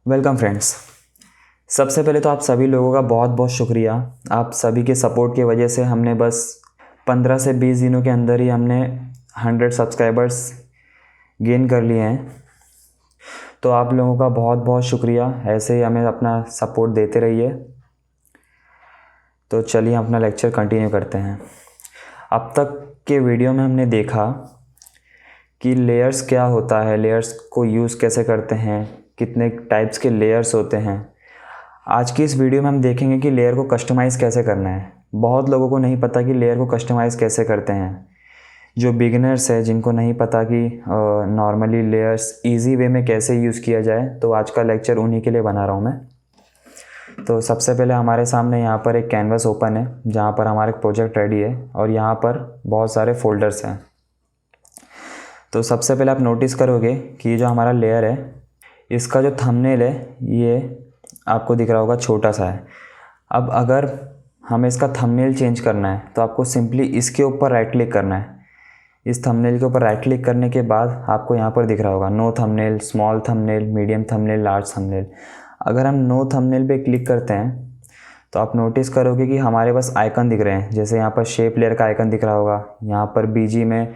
Welcome friends. सबसे पहले तो आप सभी लोगों का बहुत बहुत शुक्रिया। आप सभी के सपोर्ट की वजह से हमने बस 15 से 20 दिनों के अंदर ही हमने 100 सब्सक्राइबर्स गेन कर लिए हैं। तो आप लोगों का बहुत बहुत शुक्रिया, ऐसे ही हमें अपना सपोर्ट देते रहिए। तो चलिए अपना लेक्चर कंटिन्यू करते हैं। अब तक के वीडियो में हमने देखा कि लेयर्स क्या होता है, लेयर्स को यूज़ कैसे करते हैं, कितने टाइप्स के लेयर्स होते हैं। आज की इस वीडियो में हम देखेंगे कि लेयर को कस्टमाइज़ कैसे करना है। बहुत लोगों को नहीं पता कि लेयर को कस्टमाइज़ कैसे करते हैं। जो बिगिनर्स है, जिनको नहीं पता कि नॉर्मली लेयर्स इजी वे में कैसे यूज़ किया जाए, तो आज का लेक्चर उन्हीं के लिए बना रहा हूँ मैं। तो सबसे पहले हमारे सामने यहाँ पर एक कैनवस ओपन है जहाँ पर हमारा एक प्रोजेक्ट रेडी है और यहाँ पर बहुत सारे फोल्डर्स हैं। तो सबसे पहले आप नोटिस करोगे कि ये जो हमारा लेयर है, इसका जो थंबनेल है ये आपको दिख रहा होगा छोटा सा है। अब अगर हमें इसका थंबनेल चेंज करना है तो आपको सिंपली इसके ऊपर राइट क्लिक करना है। इस थंबनेल के ऊपर राइट क्लिक करने के बाद आपको यहाँ पर दिख रहा होगा no thumbnail, small thumbnail, medium thumbnail, large thumbnail. अगर हम नो थंबनेल पे क्लिक करते हैं तो आप नोटिस करोगे कि हमारे पास आइकन दिख रहे हैं। जैसे यहाँ पर शेप लेयर का आइकन दिख रहा होगा, यहाँ पर बीजी में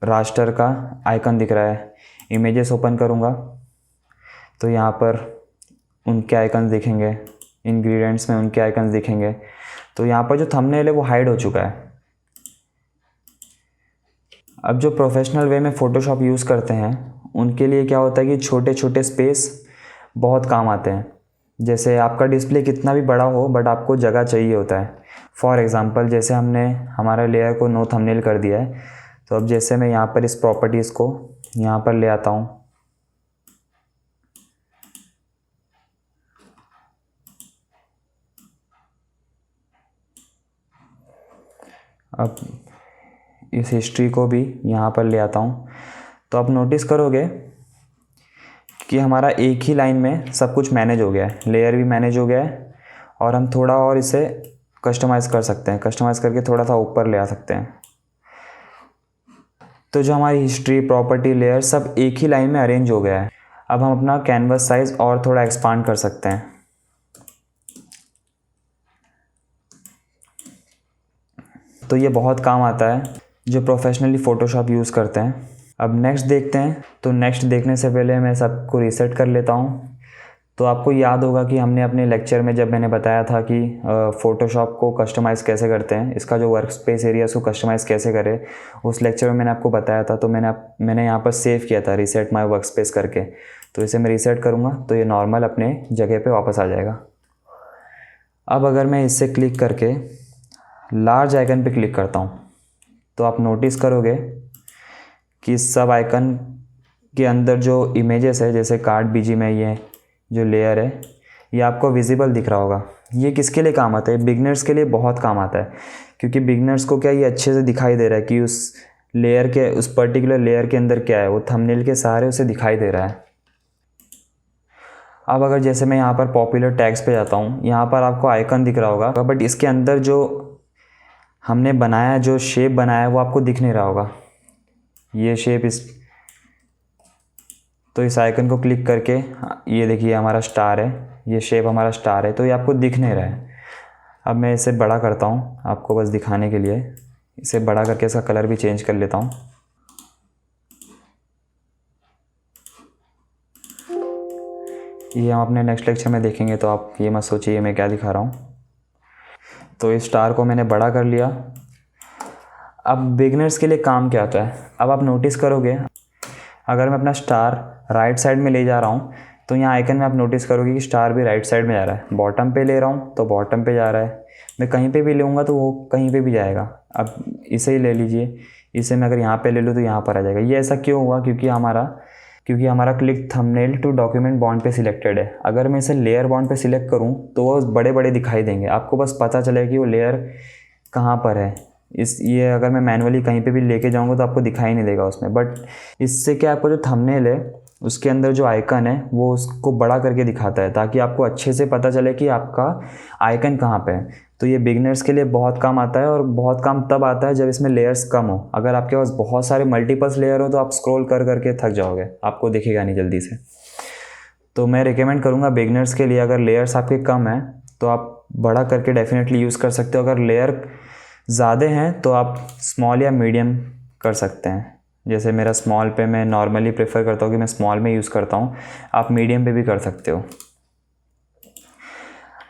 रास्टर का आइकन दिख रहा है। इमेजेस ओपन करूँगा तो यहाँ पर उनके आइकन्स दिखेंगे, इंग्रेडिएंट्स में उनके आइकन्स दिखेंगे। तो यहाँ पर जो थंबनेल है वो हाइड हो चुका है। अब जो प्रोफेशनल वे में फ़ोटोशॉप यूज़ करते हैं उनके लिए क्या होता है कि छोटे छोटे स्पेस बहुत काम आते हैं। जैसे आपका डिस्प्ले कितना भी बड़ा हो बट आपको जगह चाहिए होता है। फॉर एग्ज़ाम्पल जैसे हमने हमारा लेयर को नो थंबनेल कर दिया है, तो अब जैसे मैं यहाँ पर इस प्रॉपर्टीज़ को यहाँ पर ले आता हूँ। अब इस हिस्ट्री को भी यहाँ पर ले आता हूँ। तो आप नोटिस करोगे कि हमारा एक ही लाइन में सब कुछ मैनेज हो गया है। लेयर भी मैनेज हो गया है और हम थोड़ा और इसे कस्टमाइज़ कर सकते हैं। कस्टमाइज़ करके थोड़ा सा ऊपर ले आ सकते हैं। तो जो हमारी हिस्ट्री, प्रॉपर्टी, लेयर सब एक ही लाइन में अरेंज हो गया है। अब हम अपना कैनवस साइज़ और थोड़ा एक्सपांड कर सकते हैं। तो ये बहुत काम आता है जो प्रोफेशनली फ़ोटोशॉप यूज़ करते हैं। अब नेक्स्ट देखते हैं। तो नेक्स्ट देखने से पहले मैं सबको रीसेट कर लेता हूँ। तो आपको याद होगा कि हमने अपने लेक्चर में जब मैंने बताया था कि फ़ोटोशॉप को कस्टमाइज़ कैसे करते हैं, इसका जो वर्क स्पेस एरिया को कस्टमाइज़ कैसे करें, उस लेक्चर में मैंने आपको बताया था। तो मैंने यहाँ पर सेव किया था रीसेट माई वर्क स्पेस करके। तो इसे मैं रीसेट करूँगा तो ये नॉर्मल अपने जगह पर वापस आ जाएगा। अब अगर मैं इससे क्लिक करके लार्ज आइकन पे क्लिक करता हूँ तो आप नोटिस करोगे कि सब आइकन के अंदर जो इमेजेस है, जैसे कार्ड बीजी में ये जो लेयर है ये आपको विजिबल दिख रहा होगा। ये किसके लिए काम आता है? बिगनर्स के लिए बहुत काम आता है, क्योंकि बिगनर्स को क्या ये अच्छे से दिखाई दे रहा है कि उस पर्टिकुलर लेयर के अंदर क्या है, वो थंबनेल के सहारे उसे दिखाई दे रहा है। अब अगर जैसे मैं यहाँ पर पॉपुलर टैग्स पे जाता हूँ, यहाँ पर आपको आइकन दिख रहा होगा बट इसके अंदर जो हमने बनाया, जो शेप बनाया है वो आपको दिख नहीं रहा होगा। ये शेप तो इस आइकन को क्लिक करके ये देखिए हमारा स्टार है, ये शेप हमारा स्टार है, तो ये आपको दिख नहीं रहा है। अब मैं इसे बड़ा करता हूँ आपको बस दिखाने के लिए। इसे बड़ा करके इसका कलर भी चेंज कर लेता हूँ। ये हम अपने नेक्स्ट लेक्चर में देखेंगे, तो आप ये मत सोचिए मैं क्या दिखा रहा हूँ। तो इस स्टार को मैंने बड़ा कर लिया। अब बिगनर्स के लिए काम क्या होता है, अब आप नोटिस करोगे अगर मैं अपना स्टार राइट साइड में ले जा रहा हूँ तो यहाँ आइकन में आप नोटिस करोगे कि स्टार भी राइट साइड में जा रहा है। बॉटम पे ले रहा हूँ तो बॉटम पे जा रहा है। मैं कहीं पे भी लूँगा तो वो कहीं पे भी जाएगा। अब इसे ही ले लीजिए, इसे मैं अगर यहाँ पे ले लूँ तो यहाँ पर आ जाएगा। ये ऐसा क्यों हुआ? क्योंकि हमारा click thumbnail to document bond पे सिलेक्टेड है। अगर मैं इसे लेयर बॉन्ड पे सिलेक्ट करूँ तो वो बड़े बड़े दिखाई देंगे, आपको बस पता चलेगा कि वो लेयर कहाँ पर है। ये अगर मैं मैनुअली कहीं पे भी लेके जाऊंगा तो आपको दिखाई नहीं देगा उसमें। बट इससे क्या, आपको जो थंबनेल है उसके अंदर जो आइकन है वो उसको बड़ा करके दिखाता है, ताकि आपको अच्छे से पता चले कि आपका आइकन कहाँ पे है। तो ये बिगनर्स के लिए बहुत काम आता है, और बहुत काम तब आता है जब इसमें लेयर्स कम हो। अगर आपके पास बहुत सारे मल्टीपल्स लेयर हो तो आप स्क्रॉल कर करके थक जाओगे, आपको दिखेगा नहीं जल्दी से। तो मैं रिकमेंड करूँगा बिगनर्स के लिए, अगर लेयर्स आपके कम हैं तो आप बड़ा करके डेफिनेटली यूज़ कर सकते हो। अगर लेयर ज़्यादा हैं तो आप स्मॉल या मीडियम कर सकते हैं। जैसे मेरा स्मॉल पे, मैं नॉर्मली प्रेफर करता हूँ कि मैं स्मॉल में यूज़ करता हूँ, आप मीडियम पे भी कर सकते हो।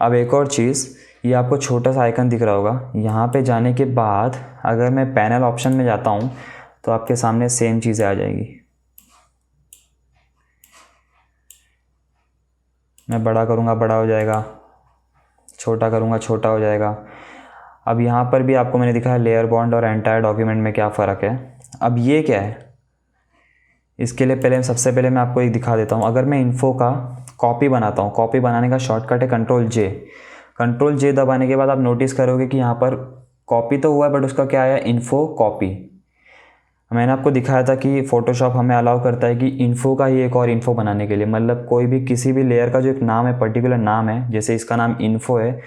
अब एक और चीज़, ये आपको छोटा सा आइकन दिख रहा होगा, यहाँ पे जाने के बाद अगर मैं पैनल ऑप्शन में जाता हूँ तो आपके सामने सेम चीज़ें आ जाएंगी। मैं बड़ा करूँगा बड़ा हो जाएगा, छोटा करूँगा छोटा हो जाएगा। अब यहाँ पर भी आपको मैंने दिखा है लेयर बॉन्ड और एंटायर डॉक्यूमेंट में क्या फ़र्क है। अब ये क्या है, इसके लिए सबसे पहले मैं आपको एक दिखा देता हूँ। अगर मैं इन्फो का कॉपी बनाता हूँ, कॉपी बनाने का शॉर्टकट है कंट्रोल जे दबाने के बाद आप नोटिस करोगे कि यहाँ पर कॉपी तो हुआ है, बट उसका क्या है, इन्फो कॉपी। मैंने आपको दिखाया था कि फ़ोटोशॉप हमें अलाउ करता है कि इन्फो का ही एक और इन्फो बनाने के लिए, मतलब कोई भी किसी भी लेयर का जो एक नाम है, पर्टिकुलर नाम है, जैसे इसका नाम इन्फो है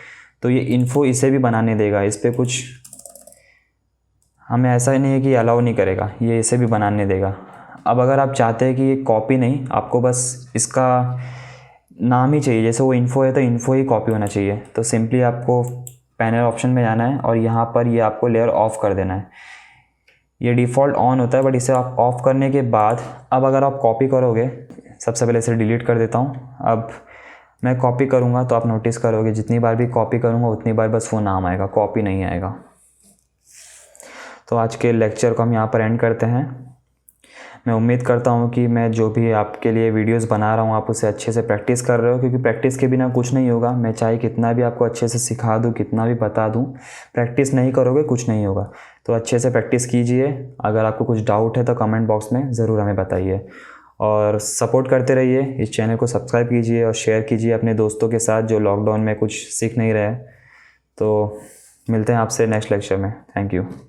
तो ये इन्फो इसे भी बनाने देगा। इस पर कुछ हमें ऐसा ही नहीं है कि अलाउ नहीं करेगा, ये इसे भी बनाने देगा। अब अगर आप चाहते हैं कि ये कॉपी नहीं, आपको बस इसका नाम ही चाहिए, जैसे वो इन्फो है तो इन्फो ही कॉपी होना चाहिए, तो सिंपली आपको पैनल ऑप्शन में जाना है और यहाँ पर ये आपको लेयर ऑफ़ कर देना है। ये डिफ़ॉल्ट ऑन होता है, बट इसे आप ऑफ़ करने के बाद अब अगर आप कॉपी करोगे, सबसे पहले इसे डिलीट कर देता हूँ। अब मैं कॉपी करूँगा तो आप नोटिस करोगे जितनी बार भी कॉपी करूँगा उतनी बार बस वो नाम आएगा, कॉपी नहीं आएगा। तो आज के लेक्चर को हम यहाँ पर एंड करते हैं। मैं उम्मीद करता हूँ कि मैं जो भी आपके लिए वीडियोस बना रहा हूँ आप उसे अच्छे से प्रैक्टिस कर रहे हो, क्योंकि प्रैक्टिस के बिना कुछ नहीं होगा। मैं चाहे कितना भी आपको अच्छे से सिखा दूँ, कितना भी बता दूँ, प्रैक्टिस नहीं करोगे कुछ नहीं होगा। तो अच्छे से प्रैक्टिस कीजिए। अगर आपको कुछ डाउट है तो कमेंट बॉक्स में ज़रूर हमें बताइए, और सपोर्ट करते रहिए। इस चैनल को सब्सक्राइब कीजिए और शेयर कीजिए अपने दोस्तों के साथ जो लॉकडाउन में कुछ सीख नहीं रहे। तो मिलते हैं आपसे नेक्स्ट लेक्चर में। Thank you.